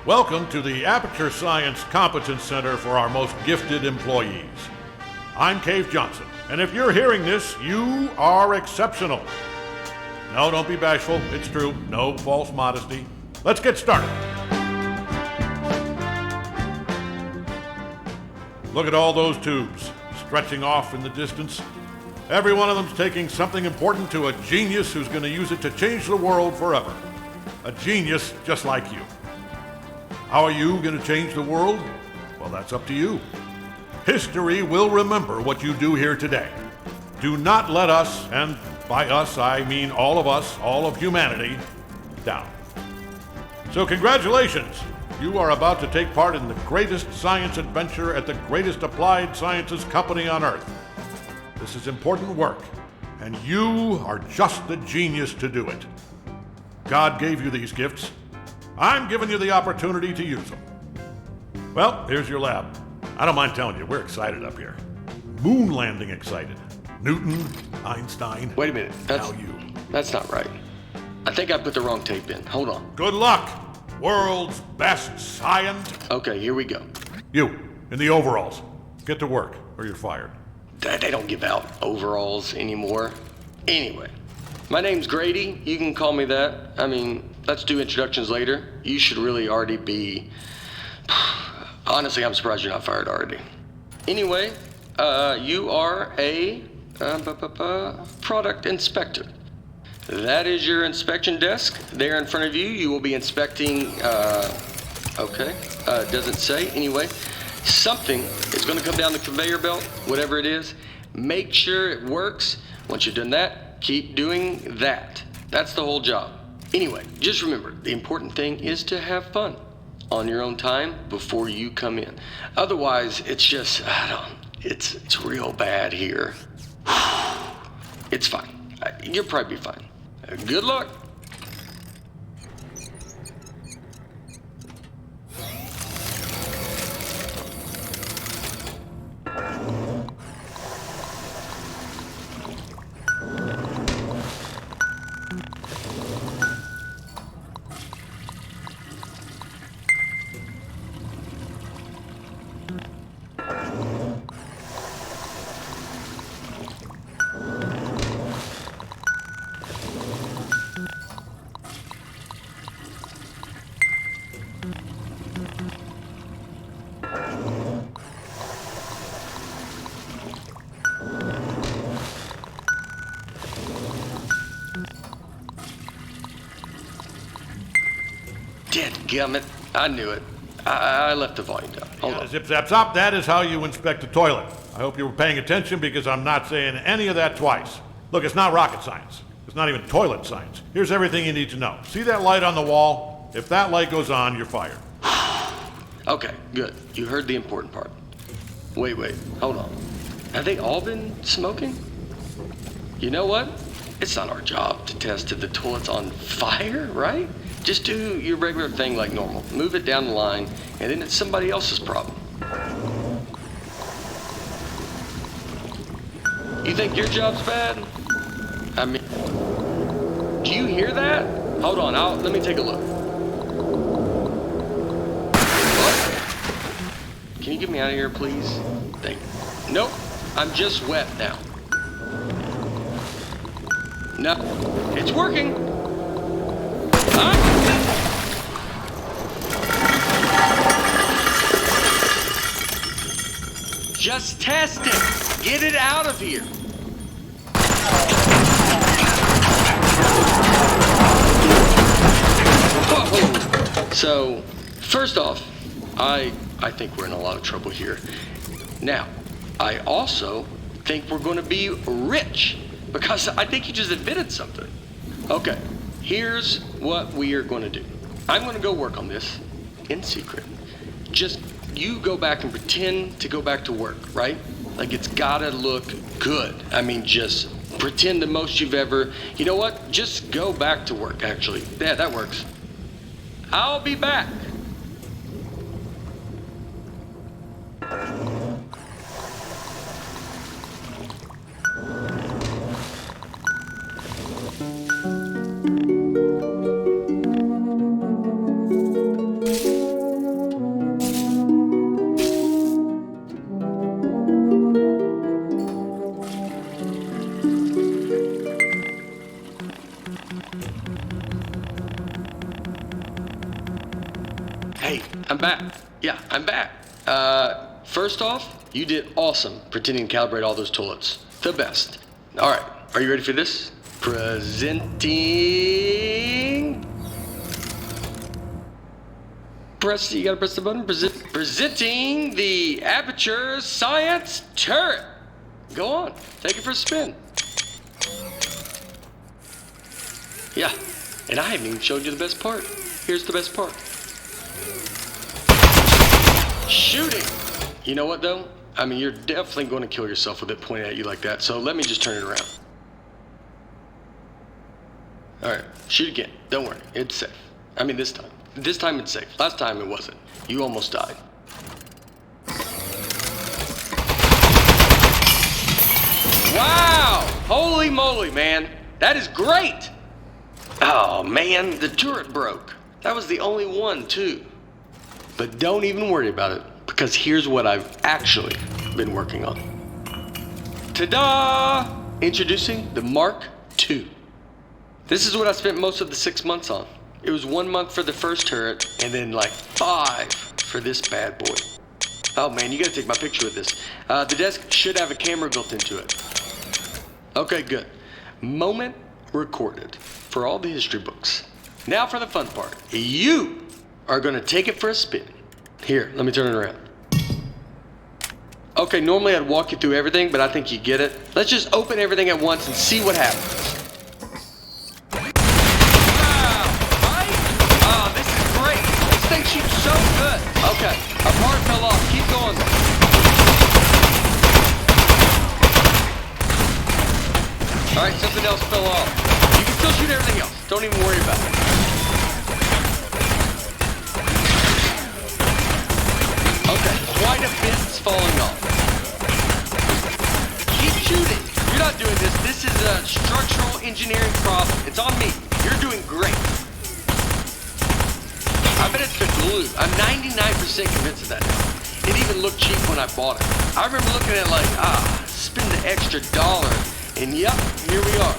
Welcome to the Aperture Science Competence Center for our most gifted employees. I'm Cave Johnson, and if you're hearing this, you are exceptional. No, don't be bashful. It's true. No false modesty. Let's get started. Look at all those tubes stretching off in the distance. Every one of them's taking something important to a genius who's going to use it to change the world forever. A genius just like you. How are you going to change the world? Well, that's up to you. History will remember what you do here today. Do not let us, and by us I mean all of us, all of humanity, down. So congratulations! You are about to take part in the greatest science adventure at the greatest applied sciences company on Earth. This is important work, and you are just the genius to do it. God gave you these gifts. I'm giving you the opportunity to use them. Well, here's your lab. I don't mind telling you, we're excited up here. Moon landing excited. Newton, Einstein. Wait a minute. Now you. That's not right. I think I put the wrong tape in. Hold on. Good luck, world's best scientist. Okay, here we go. You, in the overalls. Get to work, or you're fired. They don't give out overalls anymore. Anyway, my name's Grady. You can call me that. I mean, let's do introductions later. You should really already be... Honestly, I'm surprised you're not fired already. Anyway, you are a product inspector. That is your inspection desk. There in front of you, you will be inspecting, doesn't say. Anyway, something is going to come down the conveyor belt, whatever it is. Make sure it works. Once you've done that, keep doing that. That's the whole job. Anyway, just remember, the important thing is to have fun on your own time before you come in. Otherwise, it's just, it's real bad here. It's fine. You'll probably be fine. Good luck. Dadgummit, I knew it. I left the volume down. Hold on. Zip, zap, zop. That is how you inspect a toilet. I hope you were paying attention because I'm not saying any of that twice. Look, it's not rocket science. It's not even toilet science. Here's everything you need to know. See that light on the wall? If that light goes on, you're fired. Okay, good. You heard the important part. Wait, hold on. Have they all been smoking? You know what? It's not our job to test if the toilet's on fire, right? Just do your regular thing like normal. Move it down the line, and then it's somebody else's problem. You think your job's bad? I mean, do you hear that? Hold on, let me take a look. What? Can you get me out of here, please? Thank you. Nope, I'm just wet now. No, it's working. Huh? Just test it. Get it out of here. Whoa. So, first off, I think we're in a lot of trouble here. Now, I also think we're going to be rich because I think you just admitted something. Okay, here's what we are going to do. I'm going to go work on this in secret. Just you go back and pretend to go back to work, right? Like it's gotta look good. I mean, just pretend the most you've ever, you know what? Just go back to work, actually. Yeah, that works. I'll be back. Hey, I'm back. Yeah, I'm back. First off, you did awesome pretending to calibrate all those toilets. The best. All right, are you ready for this? Presenting. You gotta press the button. Presenting the Aperture Science Turret. Go on, take it for a spin. Yeah, and I haven't even showed you the best part. Here's the best part. Shooting! You know what though? I mean, you're definitely going to kill yourself with it pointed at you like that, so let me just turn it around. Alright, shoot again. Don't worry, it's safe. I mean, this time. This time it's safe. Last time it wasn't. You almost died. Wow! Holy moly, man. That is great! Oh, man, the turret broke. That was the only one, too. But don't even worry about it, because here's what I've actually been working on. Ta-da! Introducing the Mark II. This is what I spent most of the 6 months on. It was 1 month for the first turret, and then like 5 for this bad boy. Oh man, you gotta take my picture with this. The desk should have a camera built into it. Okay, good. Moment recorded for all the history books. Now for the fun part. You are gonna take it for a spin. Here, let me turn it around. Okay, normally I'd walk you through everything, but I think you get it. Let's just open everything at once and see what happens. Wow, right? Oh, this is great. This thing shoots so good. Okay, our part fell off. Keep going. All right, something else fell off. You can still shoot everything else. Don't even worry about it. Okay, quite a bit's falling off. Keep shooting. You're not doing this. This is a structural engineering problem. It's on me. You're doing great. I bet it's the glue. I'm 99% convinced of that now. It even looked cheap when I bought it. I remember looking at it like, spend the extra $1. And yep, here we are.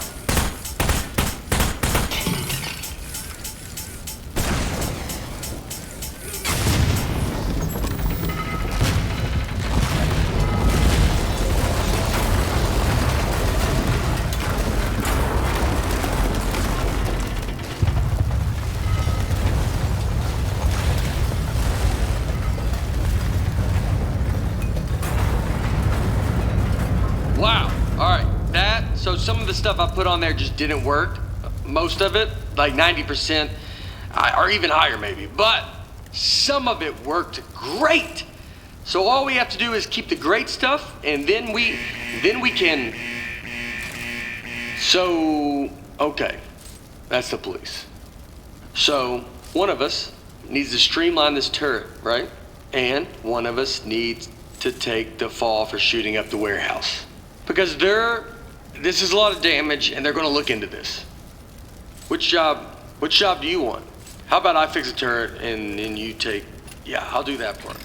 Wow. All right. So some of the stuff I put on there just didn't work. Most of it, like 90%, or even higher maybe. But some of it worked great. So all we have to do is keep the great stuff, and then we can. So, okay, that's the police. So one of us needs to streamline this turret, right? And one of us needs to take the fall for shooting up the warehouse. Because this is a lot of damage, and they're gonna look into this. Which job do you want? How about I fix a turret, and you take, yeah, I'll do that part.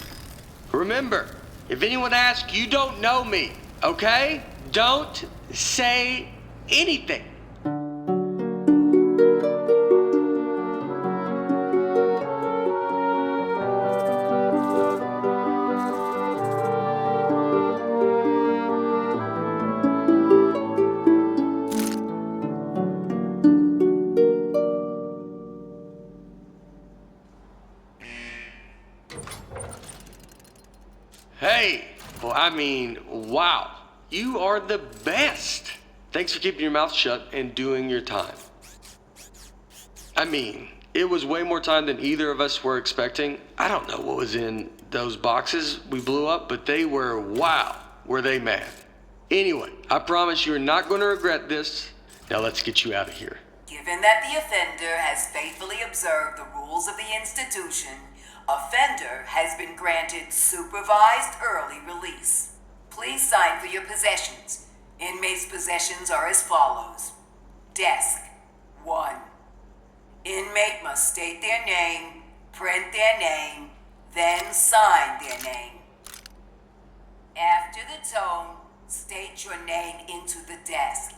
Remember, if anyone asks, you don't know me, okay? Don't say anything. Hey, well, I mean, wow. You are the best. Thanks for keeping your mouth shut and doing your time. I mean, it was way more time than either of us were expecting. I don't know what was in those boxes we blew up, but they were, wow, were they mad. Anyway, I promise you're not going to regret this. Now let's get you out of here. Given that the offender has faithfully observed the rules of the institution, offender has been granted supervised early release. Please sign for your possessions. Inmates' possessions are as follows. Desk, 1. Inmate must state their name, print their name, then sign their name. After the tone, state your name into the desk.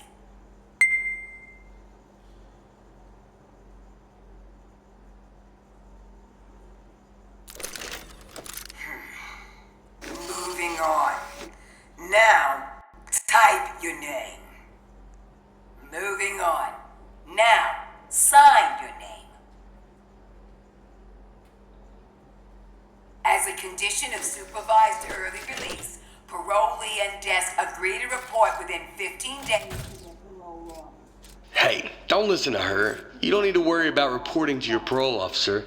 Sign your name. As a condition of supervised early release, parolee and desk agree to report within 15 days. Hey, don't listen to her. You don't need to worry about reporting to your parole officer.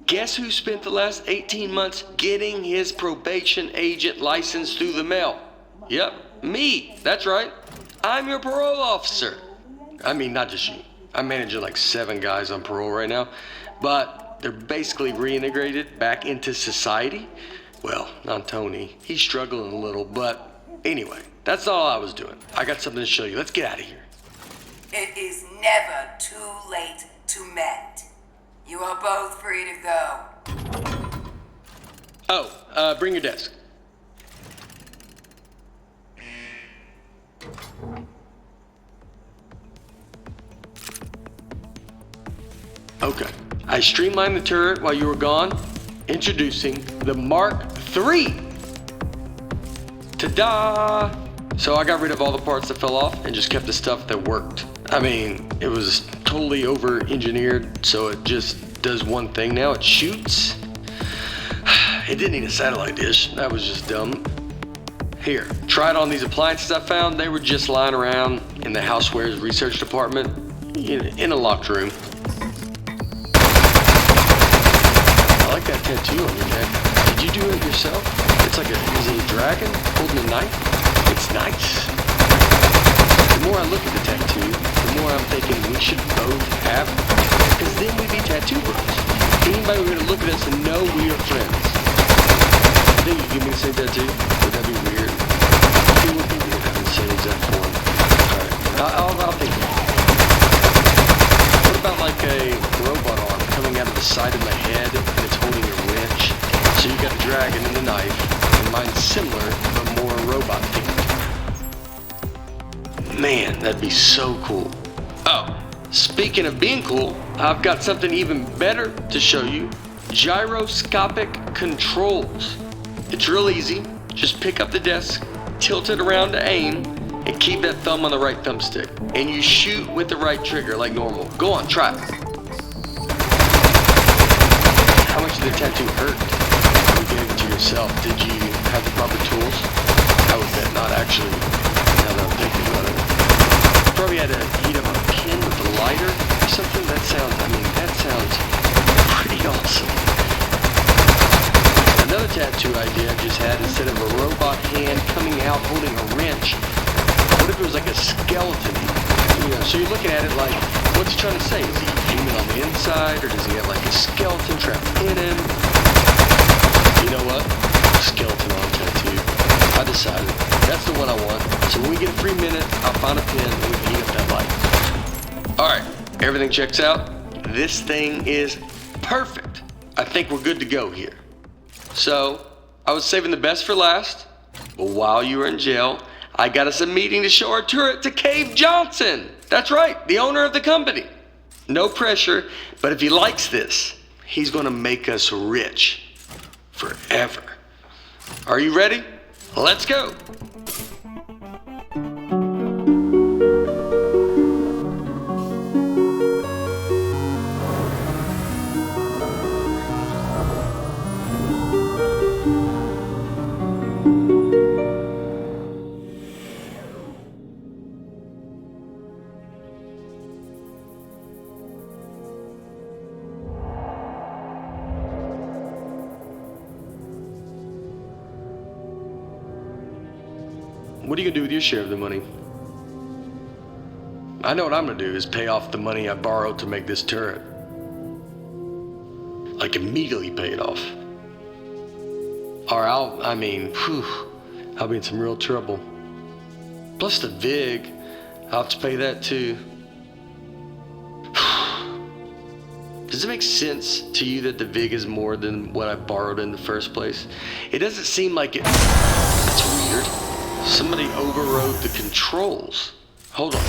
Guess who spent the last 18 months getting his probation agent license through the mail? Yep, me. That's right. I'm your parole officer. I mean, not just you. I'm managing like 7 guys on parole right now, but they're basically reintegrated back into society. Well, not Tony. He's struggling a little, but anyway, that's all I was doing. I got something to show you. Let's get out of here. It is never too late to mend. You are both free to go. Oh, bring your desk. Okay. I streamlined the turret while you were gone. Introducing the Mark III. Ta-da! So I got rid of all the parts that fell off and just kept the stuff that worked. I mean, it was totally over-engineered, so it just does one thing now. It shoots. It didn't need a satellite dish. That was just dumb. Here, try it on these appliances I found. They were just lying around in the housewares research department in a locked room. I like that tattoo on your neck. Did you do it yourself? It's like is it a dragon holding a knife? It's nice. The more I look at the tattoo, the more I'm thinking we should both have it. Because then we'd be tattoo bros. Anybody would look at us and know we are friends. I think you give me the same tattoo? Would that be weird? It would be weird having the same exact form. Alright, I'll think of it. What about like a robot arm coming out of the side of my head and it's holding a wrench? So you got a dragon and a knife, and mine's similar, but more robot themed. Man, that'd be so cool. Oh, speaking of being cool, I've got something even better to show you. Gyroscopic controls. It's real easy. Just pick up the desk, tilt it around to aim, and keep that thumb on the right thumbstick. And you shoot with the right trigger like normal. Go on, try it. How much did the tattoo hurt? You gave it to yourself. Did you have the proper tools? I would bet not, actually, now that I'm thinking about it. You probably had to heat up a pin with a lighter or something. That sounds pretty awesome. Another tattoo idea I just had, instead of a robot hand coming out holding a wrench, what if it was like a skeleton? So you're looking at it like, what's he trying to say? Is he human on the inside, or does he have like a skeleton trapped in him? You know what? Skeleton on tattoo. I decided. That's the one I want. So when we get a free minute, I'll find a pin and we can heat up that light. Alright, everything checks out. This thing is perfect. I think we're good to go here. So, I was saving the best for last, but while you were in jail, I got us a meeting to show our turret to Cave Johnson. That's right, the owner of the company. No pressure, but if he likes this, he's gonna make us rich. Forever. Are you ready? Let's go. What are you gonna do with your share of the money? I know what I'm gonna do is pay off the money I borrowed to make this turret. Like immediately pay it off. Or I'll be in some real trouble. Plus the VIG, I'll have to pay that too. Does it make sense to you that the VIG is more than what I borrowed in the first place? It doesn't seem like it. That's weird. Somebody overrode the controls. Hold on.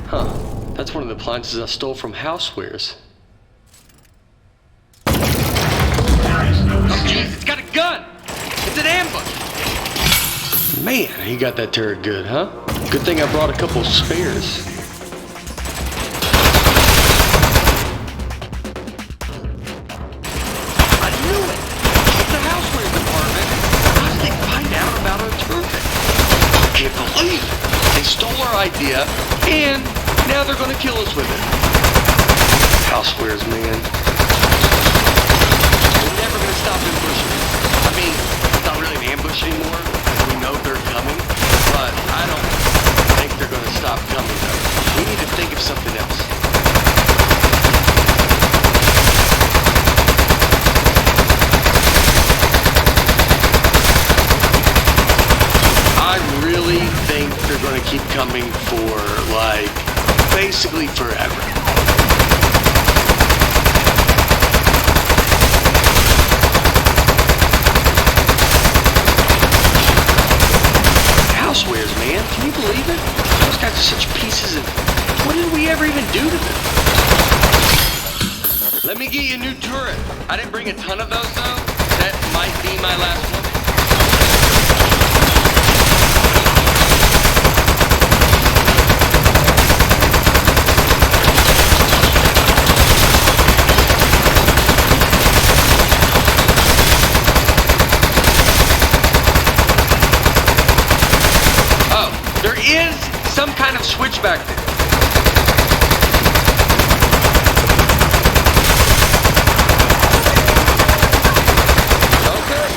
Huh. That's one of the appliances I stole from Housewares. Man, he got that turret good, huh? Good thing I brought a couple spares. I knew it! It's the housewares department. How did they find out about our turret? I can't believe it. They stole our idea, and now they're gonna kill us with it. Housewares, man. We're never gonna stop ambushing. I mean, it's not really an ambush anymore, because we know they're coming, but I don't think they're gonna stop coming, though. We need to think of something else. I really think they're gonna keep coming for, like, basically forever. Housewares, man. Can you believe it? Those guys are such pieces of... What did we ever even do to them? Let me get you a new turret. I didn't bring a ton of those, though. That might be my last one. There is some kind of switch back there. Okay.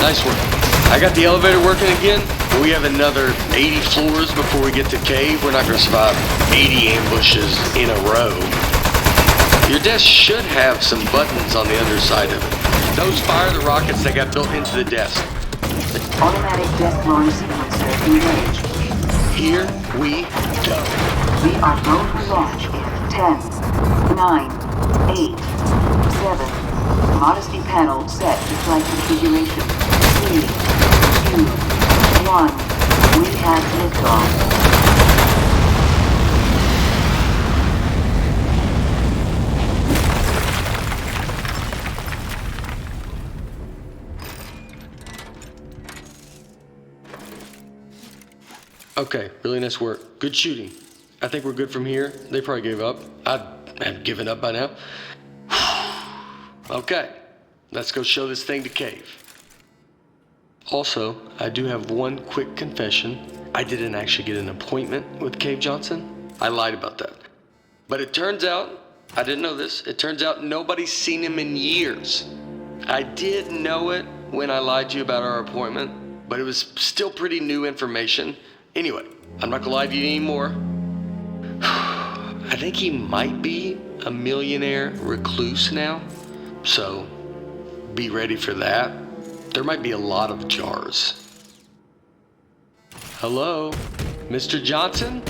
Nice work. I got the elevator working again. We have another 80 floors before we get to cave. We're not going to survive 80 ambushes in a row. Your desk should have some buttons on the underside of it. Those fire the rockets that got built into the desk. Automatic desk launch sequencer engaged. Here we go. We are going to launch in 10, 9, 8, 7. Modesty panel set to flight configuration. 3, 2, 1. We have liftoff. Okay, really nice work. Good shooting. I think we're good from here. They probably gave up. I'd have given up by now. Okay, let's go show this thing to Cave. Also, I do have one quick confession. I didn't actually get an appointment with Cave Johnson. I lied about that. But it turns out, I didn't know this, it turns out nobody's seen him in years. I did know it when I lied to you about our appointment, but it was still pretty new information. Anyway, I'm not gonna lie to you anymore. I think he might be a millionaire recluse now, so be ready for that. There might be a lot of jars. Hello, Mr. Johnson?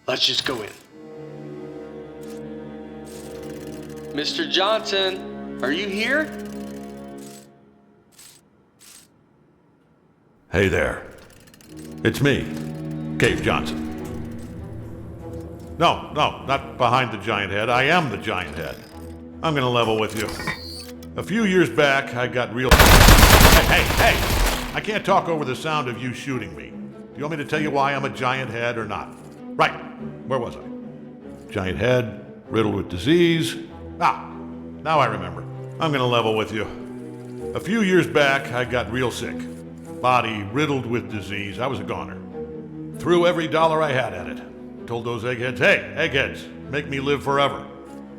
Let's just go in. Mr. Johnson? Are you here? Hey there. It's me, Cave Johnson. No, not behind the giant head. I am the giant head. I'm gonna level with you. A few years back, I got real... Hey! I can't talk over the sound of you shooting me. Do you want me to tell you why I'm a giant head or not? Right. Where was I? Giant head, riddled with disease. Now I remember. I'm gonna level with you. A few years back, I got real sick. Body riddled with disease. I was a goner. Threw every dollar I had at it. Told those eggheads, hey, eggheads, make me live forever.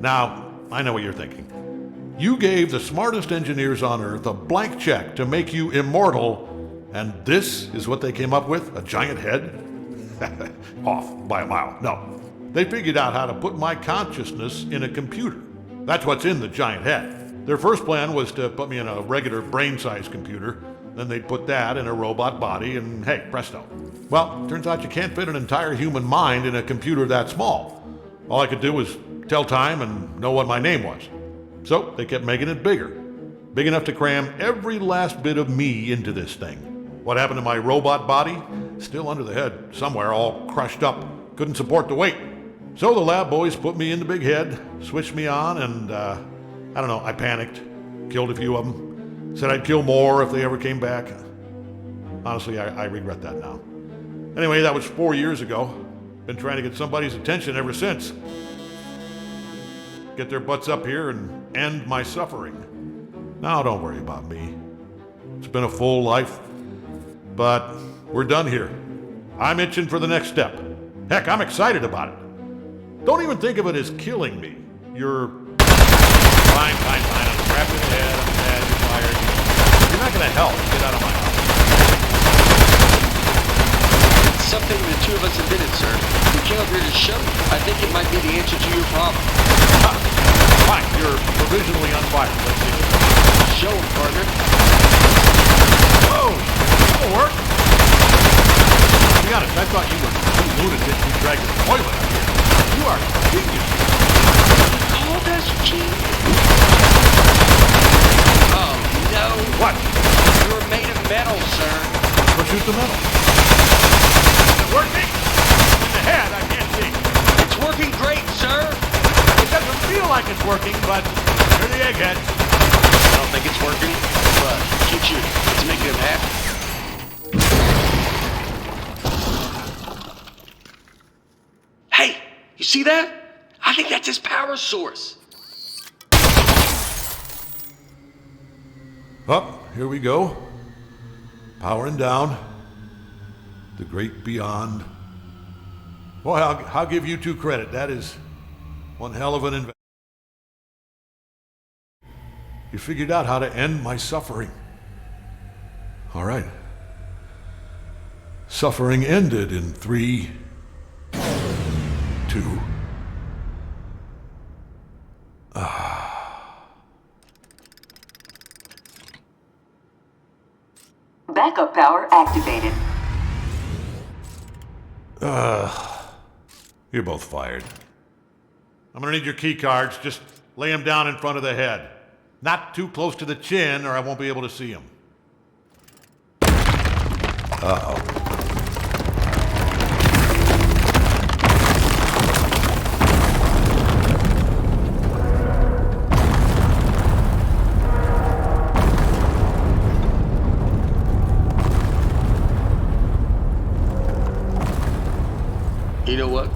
Now, I know what you're thinking. You gave the smartest engineers on Earth a blank check to make you immortal, and this is what they came up with? A giant head? Off by a mile. No. They figured out how to put my consciousness in a computer. That's what's in the giant head. Their first plan was to put me in a regular brain-sized computer, then they'd put that in a robot body, and hey, presto. Well, turns out you can't fit an entire human mind in a computer that small. All I could do was tell time and know what my name was. So they kept making it bigger. Big enough to cram every last bit of me into this thing. What happened to my robot body? Still under the head somewhere, all crushed up, couldn't support the weight. So the lab boys put me in the big head, switched me on, and I don't know, I panicked, killed a few of them, said I'd kill more if they ever came back. Honestly, I regret that now. Anyway, that was 4 years ago. Been trying to get somebody's attention ever since. Get their butts up here and end my suffering. Now don't worry about me. It's been a full life, but we're done here. I'm itching for the next step. Heck, I'm excited about it. Don't even think of it as killing me. You're... Fine. I'm trapped in the head. I'm sad. You're fired. You're not gonna help. Get out of my house. It's something the two of us invented, sir. We came up here to show you. I think it might be the answer to your problem. Fine, you're provisionally on fire. Let's see. Show him, partner. Whoa! That'll work. To be honest, I thought you were two lunatics who dragged the toilet out here. You are genius. Called us genius. Oh, no. What? You're made of metal, sir. Or shoot the metal. Is it working? In the head, I can't see. It's working great, sir. It doesn't feel like it's working, but you're the egghead. I don't think it's working, but keep shooting. It's making him happy. Hey, you see that? I think that's his power source. Up, here we go. Powering down. The great beyond. Boy, I'll give you two credit. That is one hell of an invention. You figured out how to end my suffering. All right. Suffering ended in 3, 2. Backup power activated. You're both fired. I'm gonna need your key cards. Just lay them down in front of the head. Not too close to the chin, or I won't be able to see them. Uh-oh. You know what?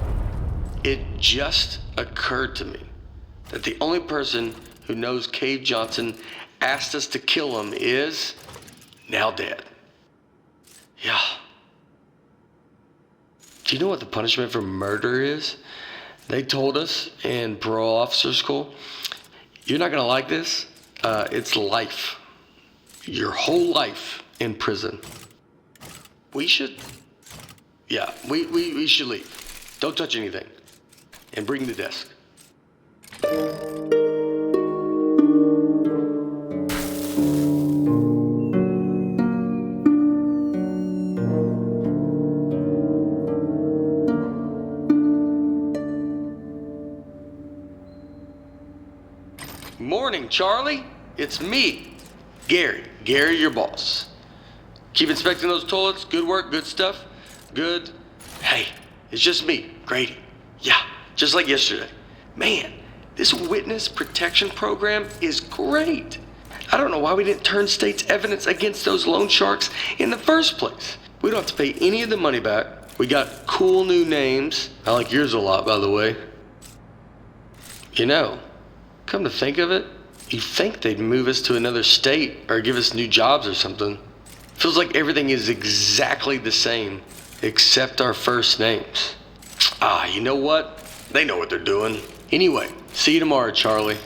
It just occurred to me that the only person who knows Cave Johnson asked us to kill him is now dead. Yeah. Do you know what the punishment for murder is? They told us in parole officer school, you're not gonna like this. It's life. Your whole life in prison. We should leave. Don't touch anything. And bring the desk. Morning, Charlie. It's me, Gary. Gary, your boss. Keep inspecting those toilets. Good work, good stuff. Good. Hey, it's just me, Grady. Yeah, just like yesterday. Man, this witness protection program is great. I don't know why we didn't turn state's evidence against those loan sharks in the first place. We don't have to pay any of the money back. We got cool new names. I like yours a lot, by the way. You know, come to think of it, you'd think they'd move us to another state or give us new jobs or something. Feels like everything is exactly the same, except our first names. You know what? They know what they're doing. Anyway, see you tomorrow, Charlie.